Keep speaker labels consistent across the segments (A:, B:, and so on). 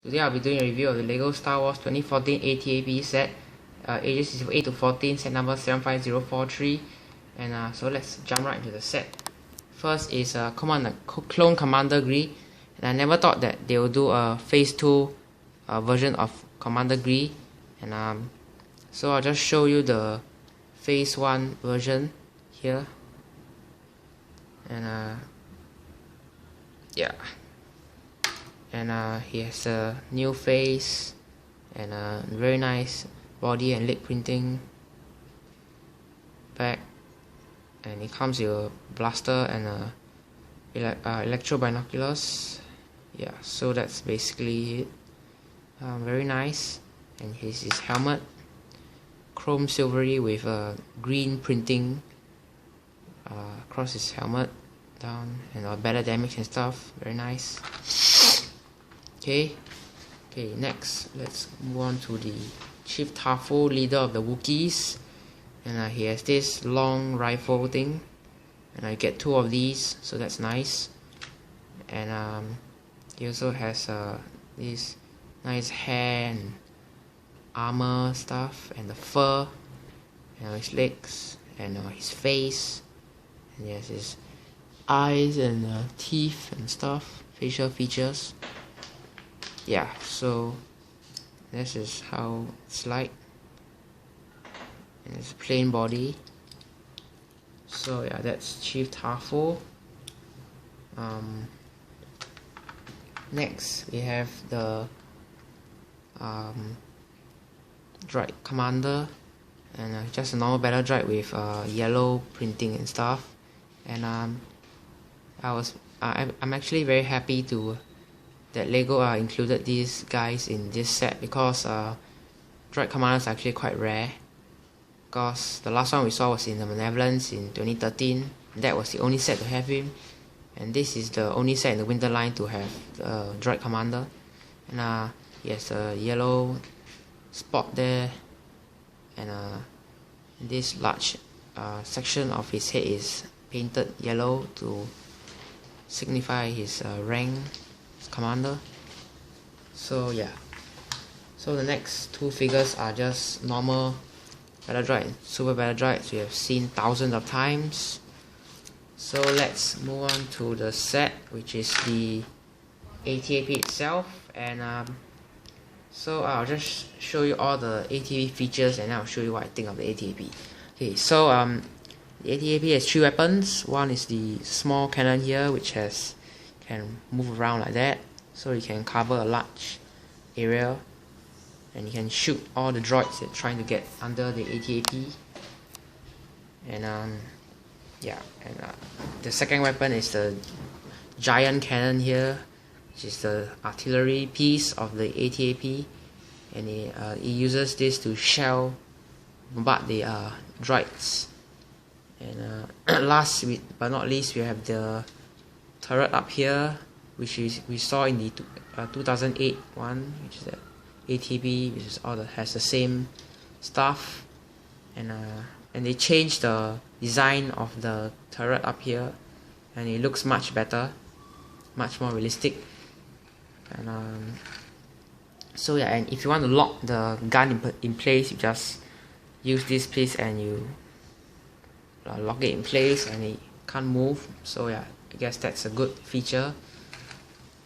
A: Today I'll be doing a review of the LEGO Star Wars 2014 ATAP set. Ages is 8 to 14, set number 75043. And so let's jump right into the set. First is Clone Commander Gree. And I never thought that they would do a Phase 2 version of Commander Gree. And so I'll just show you the Phase 1 version here. And yeah. And he has a new face and a very nice body and leg printing back, and it comes with a blaster and electro binoculars. Yeah, so that's basically it. Very nice. And here's his helmet, chrome silvery with a green printing across his helmet down, and better damage and stuff. Very nice. Okay, next let's move on to the Chief Tafo, leader of the Wookiees. And he has this long rifle thing, and I get 2 of these, so that's nice. And he also has this nice hair and armor stuff, and the fur, and his legs, and his face, and he has his eyes and teeth and stuff, facial features. Yeah, so this is how it's like, and it's a plain body. So yeah, that's Chief Tafo. Next we have the droid commander, and just a normal battle droid with yellow printing and stuff. And I'm actually very happy that LEGO included these guys in this set, because droid commanders are actually quite rare. Because the last one we saw was in the Malevolence in 2013. That was the only set to have him, and this is the only set in the Winter line to have the droid commander. And he has a yellow spot there, and this large section of his head is painted yellow to signify his rank as commander. So yeah, so the next 2 figures are just normal battle droid and super battle droids we have seen thousands of times. So let's move on to the set, which is the ATAP itself. And so I'll just show you all the ATAP features, and I'll show you what I think of the ATAP. Okay, so the ATAP has 3 weapons. One is the small cannon here, which can move around like that, so you can cover a large area, and you can shoot all the droids that are trying to get under the ATAP. And the second weapon is the giant cannon here, which is the artillery piece of the ATAP, and it uses this to bombard the droids. And last but not least, we have the turret up here, which we saw in the 2008 one, which is the ATB, which is has the same stuff. And they changed the design of the turret up here, and it looks much better, much more realistic. And so yeah, and if you want to lock the gun in place, you just use this piece and you lock it in place, and it can't move. So yeah, I guess that's a good feature.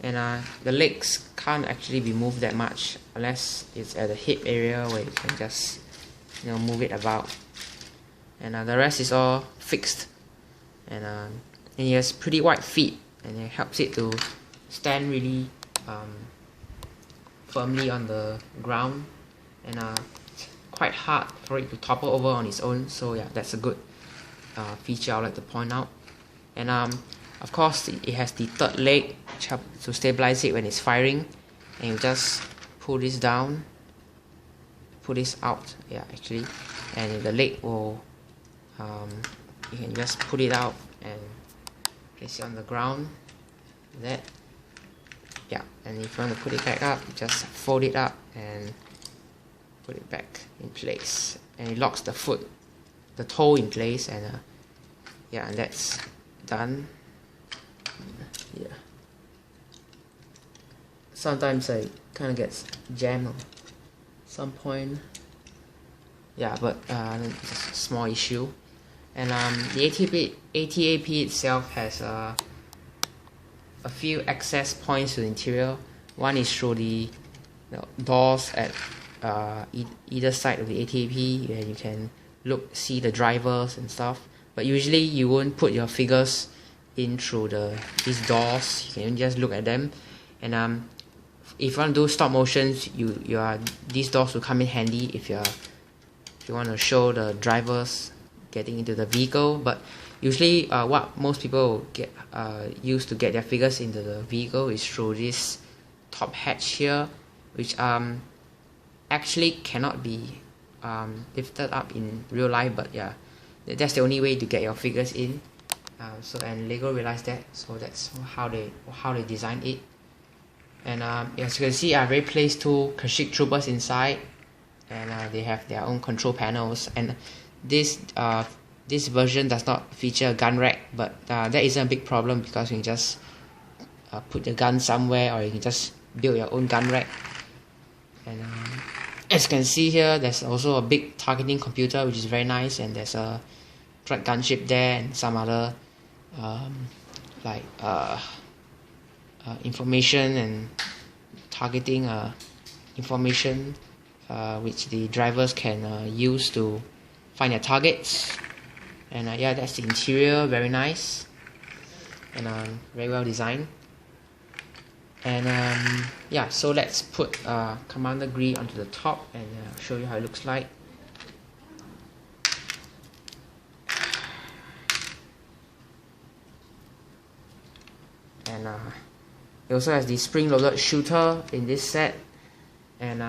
A: And the legs can't actually be moved that much, unless it's at the hip area where you can just move it about. And the rest is all fixed. And he has pretty wide feet, and it helps it to stand really firmly on the ground, and quite hard for it to topple over on its own. So yeah, that's a good feature I'd like to point out. And of course, it has the third leg, which helps to stabilize it when it's firing. And you just pull this down, pull this out, yeah, actually, and the leg will you can just pull it out and place it on the ground, like that. Yeah, and if you want to put it back up, you just fold it up and put it back in place, and it locks the toe in place. And yeah, and that's done. Yeah. sometimes I kind of gets jammed at some point. Yeah, but it's a small issue. And the ATAP itself has a few access points to the interior. One is through the doors at either side of the ATAP, where you can see the drivers and stuff. But usually you won't put your figures in through these doors. You can just look at them. And if you want to do stop motions, these doors will come in handy if you want to show the drivers getting into the vehicle. But usually what most people get use to get their figures into the vehicle is through this top hatch here, which actually cannot be lifted up in real life, but yeah, that's the only way to get your figures in. And Lego realized that, so that's how they designed it. And as you can see, I've already placed 2 Kashyyyk troopers inside, and they have their own control panels. And this version does not feature a gun rack, but that isn't a big problem because you can just put the gun somewhere, or you can just build your own gun rack. And as you can see here, there's also a big targeting computer, which is very nice, and there's a droid gunship there and some other information and targeting information which the drivers can use to find their targets. And yeah, that's the interior, very nice and very well designed. And yeah, so let's put Commander Gree onto the top and show you how it looks like. And it also has the spring-loaded shooter in this set. And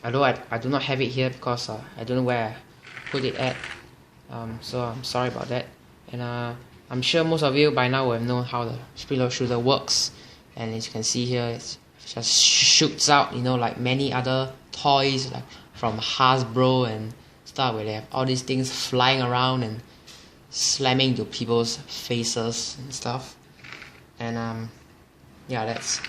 A: although I do not have it here because I don't know where I put it at, so I'm sorry about that. And I'm sure most of you by now will have known how the spring-loaded shooter works. And as you can see here, it just shoots out, like many other toys, like from Hasbro and stuff, where they have all these things flying around and slamming to people's faces and stuff. And yeah, that's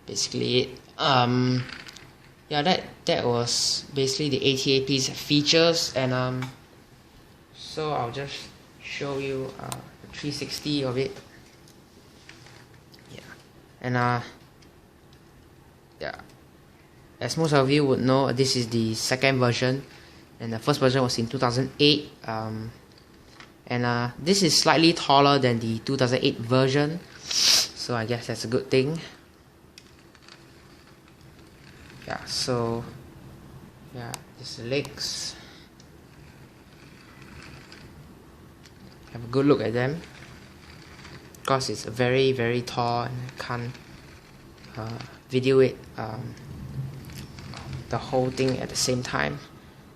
A: basically it. Yeah, that was basically the ATAP's features. And so I'll just show you the 360 of it. And yeah, as most of you would know, this is the second version, and the first version was in 2008. And this is slightly taller than the 2008 version, so I guess that's a good thing. Yeah, so yeah, this is the legs. Have a good look at them, because it's very, very tall and I can't video it the whole thing at the same time.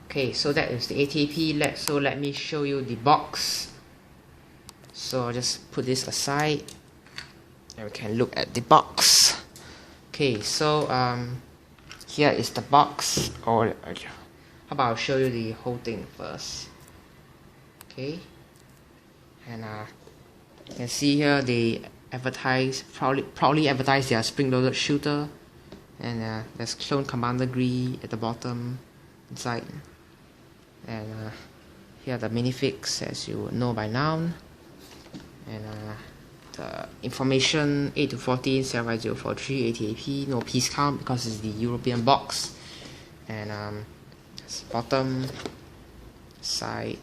A: Okay, so that is the ATAP. So let me show you the box. So I'll just put this aside and we can look at the box. Okay, so here is the box. Or how about I'll show you the whole thing first. Okay, and you can see here they proudly advertise their spring-loaded shooter, and there's Clone Commander Gree at the bottom inside, and here are the minifigs, as you would know by now, and the information 8 to 14 75043 ATAP, no piece count because it's the European box, and that's bottom, side,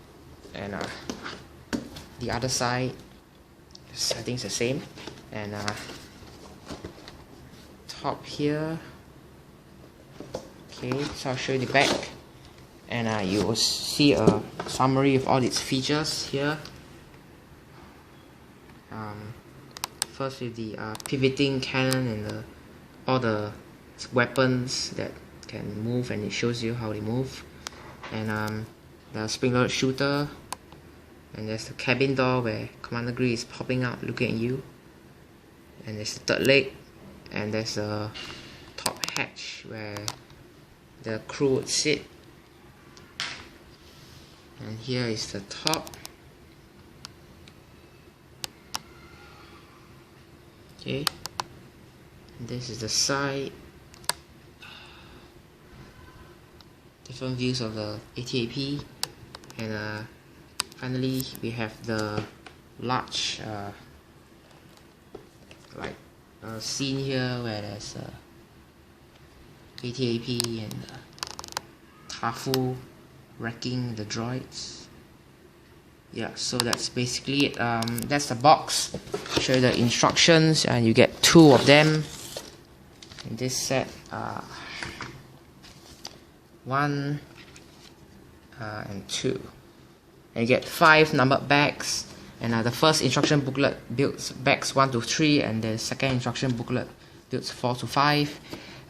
A: and the other side. I think it's the same. And top here. Okay, so I'll show you the back, and you will see a summary of all its features here. First with the pivoting cannon and all the weapons that can move, and it shows you how they move. And the spring-loaded shooter. And there's the cabin door where Commander Gree is popping out looking at you. And there's the third leg. And there's the top hatch where the crew would sit. And here is the top. Okay. This is the side. Different views of the ATAP, and finally we have the large scene here where there's ATAP and Tafu wrecking the droids. Yeah, so that's basically it. That's the box. Show you the instructions, and you get 2 of them in this set. 1 and 2, and you get 5 numbered bags, and the first instruction booklet builds bags 1 to 3, and the second instruction booklet builds 4 to 5.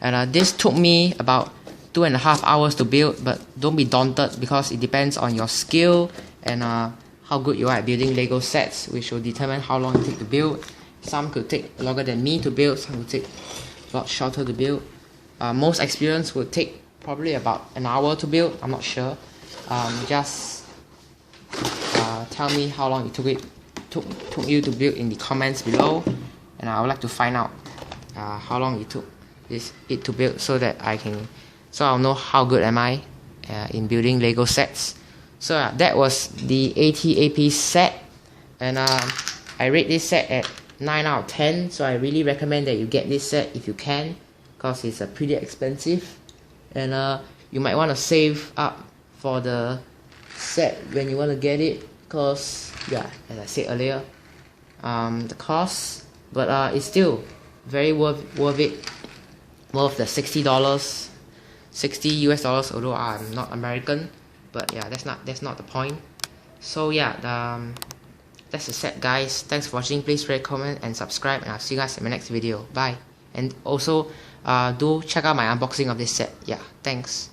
A: And this took me about 2.5 hours to build, but don't be daunted because it depends on your skill and how good you are at building Lego sets, which will determine how long it takes to build. Some could take longer than me to build, some could take a lot shorter to build. Most experience would take probably about an hour to build. I'm not sure. Just tell me how long it took you to build in the comments below, and I would like to find out how long it took it to build, so that I'll know how good am I in building Lego sets. So that was the ATAP set, and I rate this set at 9 out of 10. So I really recommend that you get this set if you can, because it's pretty expensive. And you might want to save up for the set when you want to get it, because yeah, as I said earlier, the cost, but it's still very worth it, worth the $60, $60 US, although I'm not American. But yeah, that's not the point. So yeah, that's the set, guys. Thanks for watching. Please rate, comment, and subscribe, and I'll see you guys in my next video. Bye. And also do check out my unboxing of this set. Yeah, thanks.